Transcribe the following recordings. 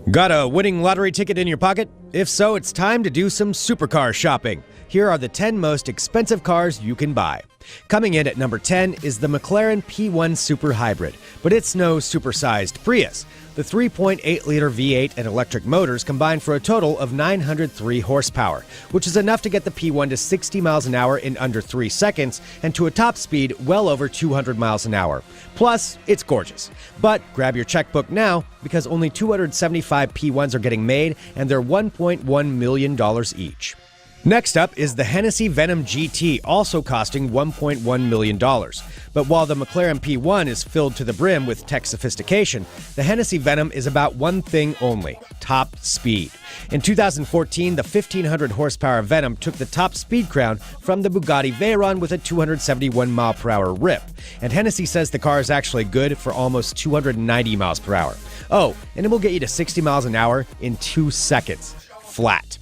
Got a winning lottery ticket in your pocket? If so, it's time to do some supercar shopping. Here are the 10 most expensive cars you can buy. Coming in at number 10 is the McLaren P1 Super Hybrid, but it's no supersized Prius. The 3.8-liter V8 and electric motors combine for a total of 903 horsepower, which is enough to get the P1 to 60 miles an hour in under 3 seconds and to a top speed well over 200 miles an hour. Plus, it's gorgeous. But grab your checkbook now because only 275 P1s are getting made and they're $1.1 million each. Next up is the Hennessy Venom GT, also costing $1.1 million. But while the McLaren P1 is filled to the brim with tech sophistication, the Hennessy Venom is about one thing only: top speed. In 2014, the 1,500 horsepower Venom took the top speed crown from the Bugatti Veyron with a 271 mile per hour rip. And Hennessy says the car is actually good for almost 290 miles per hour. Oh, and it will get you to 60 miles an hour in 2 seconds. Flat.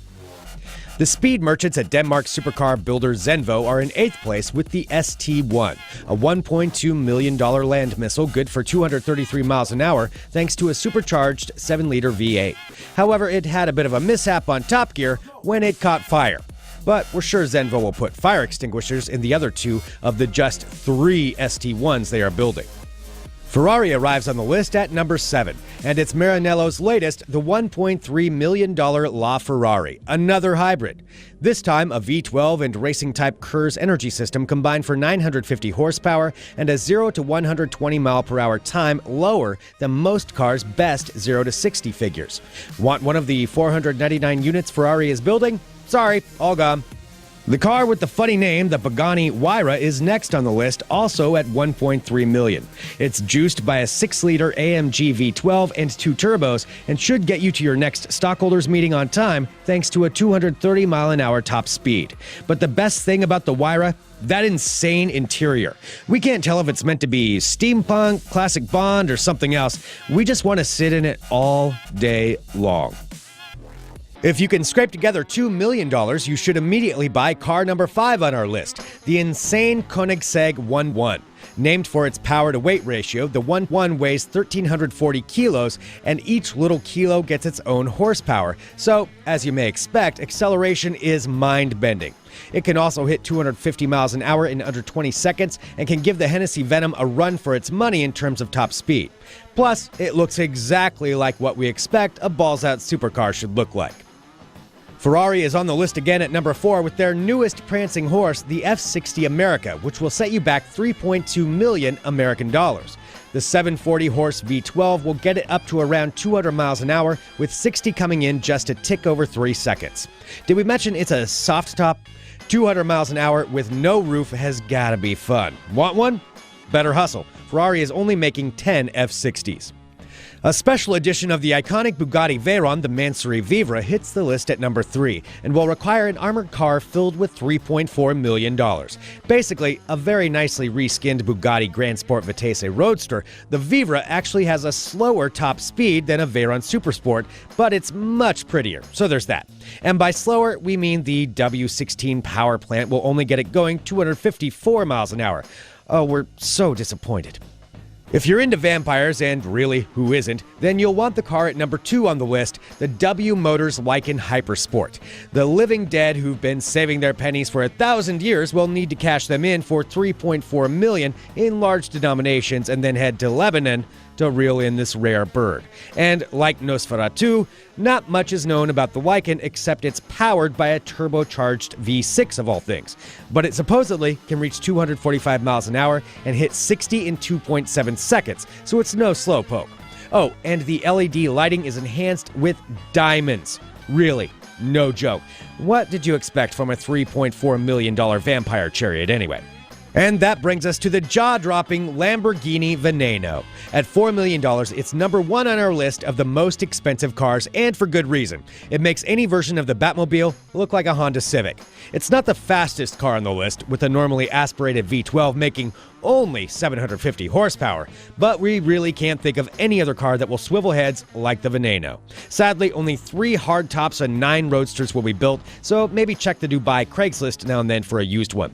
The speed merchants at Denmark supercar builder Zenvo are in 8th place with the ST1, a $1.2 million land missile good for 233 miles an hour thanks to a supercharged 7-liter V8. However, it had a bit of a mishap on Top Gear when it caught fire. But we're sure Zenvo will put fire extinguishers in the other 2 of the just 3 ST1s they are building. Ferrari arrives on the list at number 7, and it's Maranello's latest, the $1.3 million LaFerrari, another hybrid. This time, a V12 and racing-type KERS energy system combined for 950 horsepower and a 0 to 120 mile per hour time lower than most cars' best 0 to 60 figures. Want one of the 499 units Ferrari is building? Sorry, all gone. The car with the funny name, the Pagani Huayra, is next on the list, also at $1.3 million. It's juiced by a 6-liter AMG V12 and 2 turbos and should get you to your next stockholders meeting on time thanks to a 230 mile an hour top speed. But the best thing about the Huayra? That insane interior. We can't tell if it's meant to be steampunk, classic Bond, or something else. We just want to sit in it all day long. If you can scrape together $2 million, you should immediately buy car number 5 on our list, the insane Koenigsegg 1.1. Named for its power-to-weight ratio, the 1.1 weighs 1,340 kilos, and each little kilo gets its own horsepower. So, as you may expect, acceleration is mind-bending. It can also hit 250 miles an hour in under 20 seconds and can give the Hennessy Venom a run for its money in terms of top speed. Plus, it looks exactly like what we expect a balls-out supercar should look like. Ferrari is on the list again at number 4 with their newest prancing horse, the F60 America, which will set you back $3.2 million American dollars. The 740-horse V12 will get it up to around 200 miles an hour, with 60 coming in just a tick over 3 seconds. Did we mention it's a soft top? 200 miles an hour with no roof has gotta be fun. Want one? Better hustle. Ferrari is only making 10 F60s. A special edition of the iconic Bugatti Veyron, the Mansory Vivre, hits the list at number 3 and will require an armored car filled with $3.4 million. Basically, a very nicely reskinned Bugatti Grand Sport Vitesse Roadster, the Vivre actually has a slower top speed than a Veyron Supersport, but it's much prettier, so there's that. And by slower, we mean the W16 power plant will only get it going 254 miles an hour. Oh, we're so disappointed. If you're into vampires, and really, who isn't, then you'll want the car at number 2 on the list, the W Motors Lykan Hypersport. The living dead who've been saving their pennies for 1,000 years will need to cash them in for $3.4 million in large denominations and then head to Lebanon to reel in this rare bird. And like Nosferatu, not much is known about the Lykan except it's powered by a turbocharged V6 of all things. But it supposedly can reach 245 miles an hour and hit 60 in 2.7 seconds, so it's no slowpoke. Oh, and the LED lighting is enhanced with diamonds. Really, no joke. What did you expect from a $3.4 million vampire chariot anyway? And that brings us to the jaw-dropping Lamborghini Veneno. At $4 million, it's number 1 on our list of the most expensive cars, and for good reason. It makes any version of the Batmobile look like a Honda Civic. It's not the fastest car on the list, with a normally aspirated V12 making only 750 horsepower, but we really can't think of any other car that will swivel heads like the Veneno. Sadly, only 3 hardtops and 9 roadsters will be built, so maybe check the Dubai Craigslist now and then for a used one.